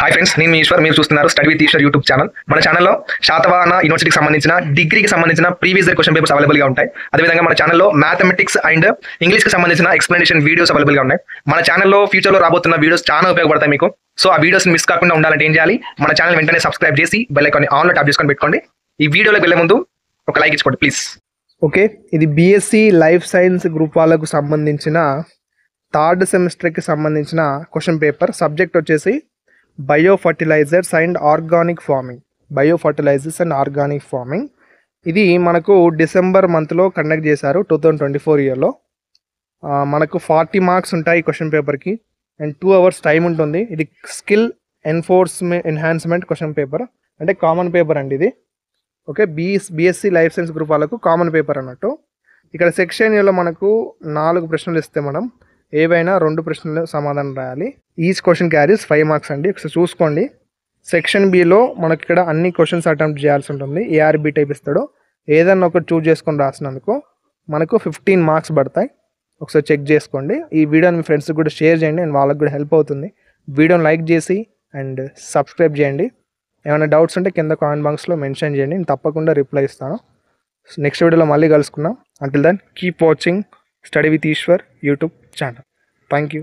Hi friends, నేను మీ ఈశ్వర్. మీరు చూస్తున్నారు study with Eshwar YouTube channel. మన ఛానల్లో శాతవాహన యూనివర్సిటీకి సంబంధించిన డిగ్రీకి సంబంధించిన ప్రీవియస్ ఇయర్ క్వశ్చన్ పేపర్స్ అవైలబుల్గా ఉంటాయి. అదేవిధంగా మన ఛానల్లో మ్యాథమెటిక్స్ అండ్ ఇంగ్లీష్కి సంబంధించిన ఎక్స్ప్లెనేషన్ వీడియోస్ అవైలబుల్గా ఉన్నాయి. మన ఛానల్లో ఫ్యూచర్లో రాబోతున్న వీడియోస్ చాలా ఉపయోగపడతాయి మీకు. సో ఆ వీడియోస్ మిస్ కాకుండా ఉండాలంటే ఏం చేయాలి? మన ఛానల్ వెంటనే సబ్స్క్రైబ్ చేసి బెల్ ఐకాన్ ఆన్లో ట్యాప్ చేసుకొని పెట్టుకోండి. ఈ వీడియోలోకి వెళ్ళే ముందు ఒక లైక్ ఇచ్చుకోండి ప్లీజ్. ఓకే, ఇది బీఎస్సీ లైఫ్ సైన్స్ గ్రూప్ వాళ్ళకు సంబంధించిన థర్డ్ సెమిస్టర్కి సంబంధించిన క్వశ్చన్ పేపర్. సబ్జెక్ట్ వచ్చేసి bio fertilisers and organic farming. ఇది మనకు డిసెంబర్ మంత్లో కండక్ట్ చేశారు 2024 ఇయర్లో. మనకు 40 మార్క్స్ ఉంటాయి ఈ క్వశ్చన్ పేపర్కి అండ్ 2 అవర్స్ టైం ఉంటుంది. ఇది స్కిల్ ఎన్హాన్స్మెంట్ క్వశ్చన్ పేపర్, అంటే కామన్ పేపర్ అండి ఇది. Okay, BSc life science group వాళ్ళకు కామన్ పేపర్ అన్నట్టు. ఇక్కడ సెక్షన్ ఏలో మనకు 4 ప్రశ్నలు ఇస్తే మనం ఏవైనా 2 ప్రశ్నలు సమాధానం రాయాలి. ఈచ్ క్వశ్చన్ క్యారీస్ 5 మార్క్స్ అండి. ఒకసారి చూసుకోండి. సెక్షన్ బిలో మనకి ఇక్కడ అన్ని క్వశ్చన్స్ అటెంప్ట్ చేయాల్సి ఉంటుంది. ఏఆర్బి టైప్ ఇస్తాడు, ఏదన్నా ఒకటి చూస్ చేసుకొని రాసినందుకు మనకు 15 మార్క్స్ పడతాయి. ఒకసారి చెక్ చేసుకోండి. ఈ వీడియోని మీ ఫ్రెండ్స్కి కూడా షేర్ చేయండి అండ్ వాళ్ళకి కూడా హెల్ప్ అవుతుంది. వీడియోని లైక్ చేసి అండ్ సబ్స్క్రైబ్ చేయండి. ఏమైనా డౌట్స్ ఉంటే కింద కామెంట్ బాక్స్లో మెన్షన్ చేయండి, నేను తప్పకుండా రిప్లై ఇస్తాను. నెక్స్ట్ వీడియోలో మళ్ళీ కలుసుకుందాం. Until then keep watching study with Eshwar YouTube channel. Thank you.